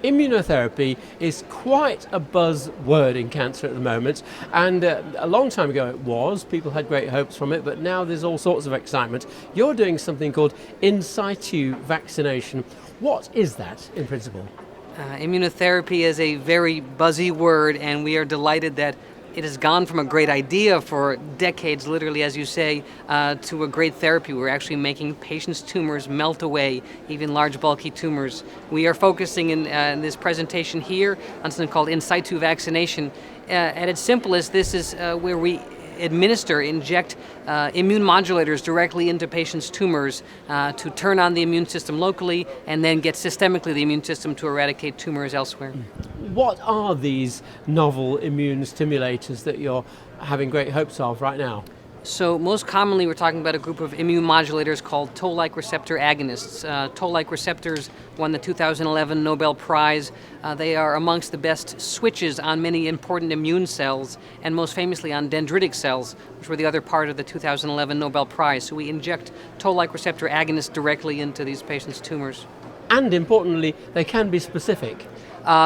Immunotherapy is quite a buzzword in cancer at the moment, and a long time ago it was. People had great hopes from it, but now there's all sorts of excitement. You're doing something called in situ vaccination. What is that in principle? Immunotherapy is a very buzzy word, and we are delighted that it has gone from a great idea for decades, literally, as you say, to a great therapy. We're actually making patients' tumors melt away, even large, bulky tumors. We are focusing in this presentation here on something called in situ vaccination. At its simplest, this is where we inject immune modulators directly into patients' tumors to turn on the immune system locally and then get systemically the immune system to eradicate tumors elsewhere. What are these novel immune stimulators that you're having great hopes of right now? So most commonly we're talking about a group of immune modulators called Tolllike receptor agonists. Tolllike receptors won the 2011 Nobel Prize. They are amongst the best switches on many important immune cells, and most famously on dendritic cells, which were the other part of the 2011 Nobel Prize. So we inject Tolllike receptor agonists directly into these patients' tumors. And importantly, they can be specific.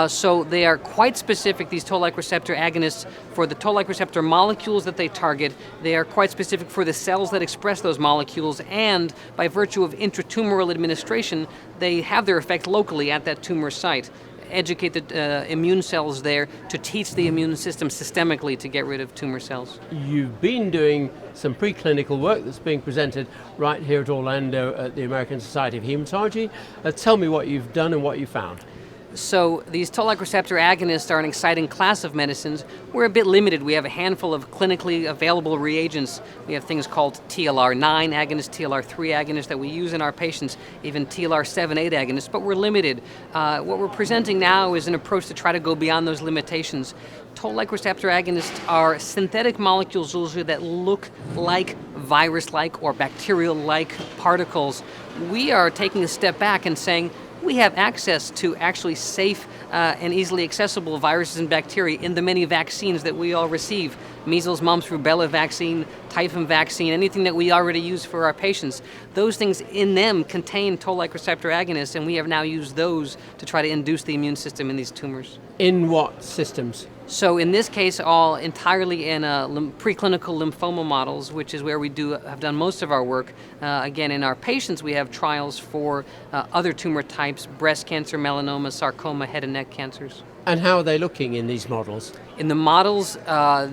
So they are quite specific, these Tolllike receptor agonists, for the Tolllike receptor molecules that they target. They are quite specific for the cells that express those molecules, and by virtue of intratumoral administration, they have their effect locally at that tumor site. Educate the immune cells there to teach the immune system systemically to get rid of tumor cells. You've been doing some preclinical work that's being presented right here at Orlando at the American Society of Hematology. Tell me what you've done and what you found. So these Tolllike receptor agonists are an exciting class of medicines. We're a bit limited. We have a handful of clinically available reagents. We have things called TLR9 agonists, TLR3 agonists that we use in our patients, even TLR7/8 agonists, but we're limited. What we're presenting now is an approach to try to go beyond those limitations. Tolllike receptor agonists are synthetic molecules usually that look like virus-like or bacterial-like particles. We are taking a step back and saying, we have access to actually safe and easily accessible viruses and bacteria in the many vaccines that we all receive. Measles, mumps, rubella vaccine, typhoid vaccine, anything that we already use for our patients. Those things in them contain Tolllike receptor agonists, and we have now used those to try to induce the immune system in these tumors. In what systems? So in this case, all entirely in preclinical lymphoma models, which is where we have done most of our work. Again, in our patients, we have trials for other tumor types: breast cancer, melanoma, sarcoma, head and neck cancers. And how are they looking in these models? In the models,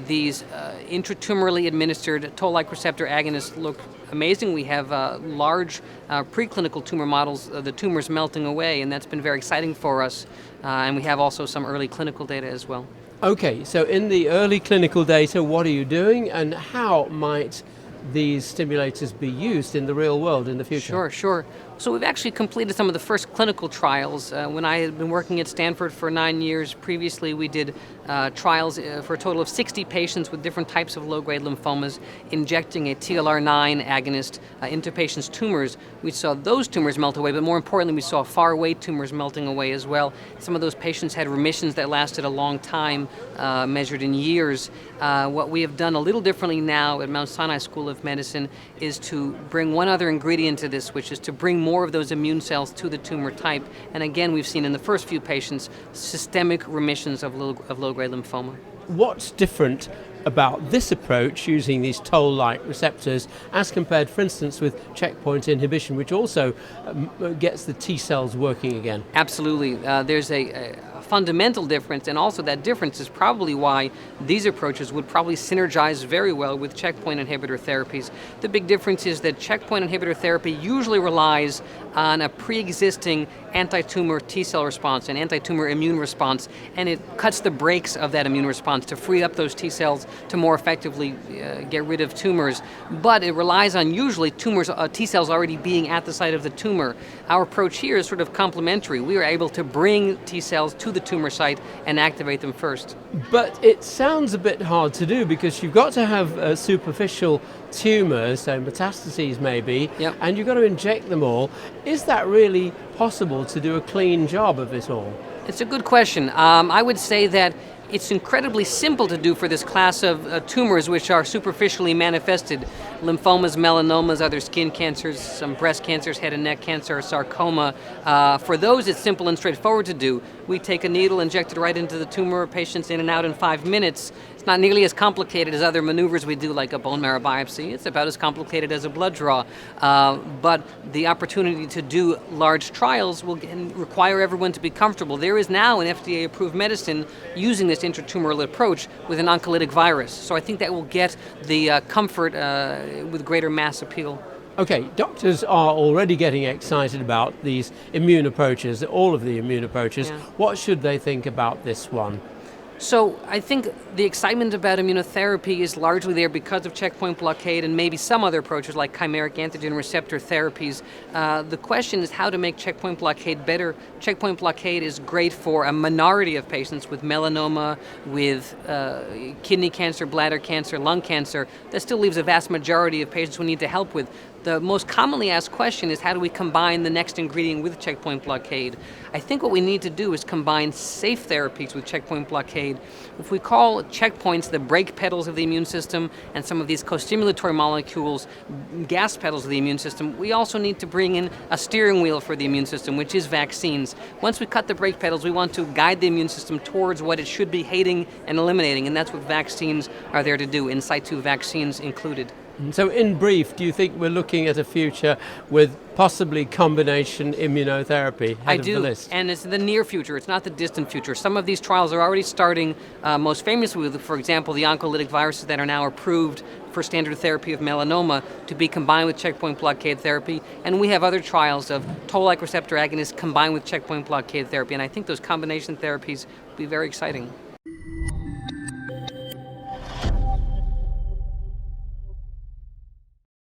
these intratumorally administered Tolllike receptor agonists look amazing. We have large preclinical tumor models, the tumors melting away, and that's been very exciting for us. And we have also some early clinical data as well. Okay, so in the early clinical data, what are you doing, and how might these stimulators be used in the real world in the future? Sure. So we've actually completed some of the first clinical trials. When I had been working at Stanford for 9 years previously, we did trials for a total of 60 patients with different types of low-grade lymphomas, injecting a TLR9 agonist into patients' tumors. We saw those tumors melt away, but more importantly, we saw far-away tumors melting away as well. Some of those patients had remissions that lasted a long time, measured in years. What we have done a little differently now at Mount Sinai School of Medicine is to bring one other ingredient to this, which is to bring more of those immune cells to the tumor type. And again, we've seen in the first few patients systemic remissions of low-grade lymphoma. What's different about this approach using these Toll-like receptors as compared, for instance, with checkpoint inhibition, which also gets the T cells working again? Absolutely. There's a fundamental difference, and also that difference is probably why these approaches would probably synergize very well with checkpoint inhibitor therapies. The big difference is that checkpoint inhibitor therapy usually relies on a pre-existing anti-tumor T cell response, an anti-tumor immune response, and it cuts the brakes of that immune response to free up those T cells to more effectively get rid of tumors. But it relies on usually T cells already being at the site of the tumor. Our approach here is sort of complementary. We are able to bring T cells to the tumor site and activate them first. But it sounds a bit hard to do because you've got to have superficial tumours, so metastases maybe, Yep. and you've got to inject them all. Is that really possible to do a clean job of it all? It's a good question. I would say that it's incredibly simple to do for this class of tumors which are superficially manifested. Lymphomas, melanomas, other skin cancers, some breast cancers, head and neck cancer, sarcoma. For those, it's simple and straightforward to do. we take a needle, inject it right into the tumor, patients in and out in 5 minutes. It's not nearly as complicated as other maneuvers we do, like a bone marrow biopsy. It's about as complicated as a blood draw. But the opportunity to do large trials will require everyone to be comfortable. There is now an FDA-approved medicine using this intratumoral approach with an oncolytic virus. So I think that will get the comfort with greater mass appeal. Okay, doctors are already getting excited about these immune approaches, all of the immune approaches. Yeah. What should they think about this one? So I think the excitement about immunotherapy is largely there because of checkpoint blockade and maybe some other approaches like chimeric antigen receptor therapies. The question is how to make checkpoint blockade better. Checkpoint blockade is great for a minority of patients with melanoma, with kidney cancer, bladder cancer, lung cancer. That still leaves a vast majority of patients we need to help with. The most commonly asked question is how do we combine the next ingredient with checkpoint blockade? I think what we need to do is combine safe therapies with checkpoint blockade. If we call checkpoints the brake pedals of the immune system and some of these co-stimulatory molecules gas pedals of the immune system, we also need to bring in a steering wheel for the immune system, which is vaccines. Once we cut the brake pedals, we want to guide the immune system towards what it should be hating and eliminating, and that's what vaccines are there to do, in situ vaccines included. So in brief, do you think we're looking at a future with possibly combination immunotherapy head of the list? And it's the near future, it's not the distant future. Some of these trials are already starting, most famously with, for example, the oncolytic viruses that are now approved for standard therapy of melanoma to be combined with checkpoint blockade therapy. And we have other trials of Toll-like receptor agonists combined with checkpoint blockade therapy. And I think those combination therapies will be very exciting.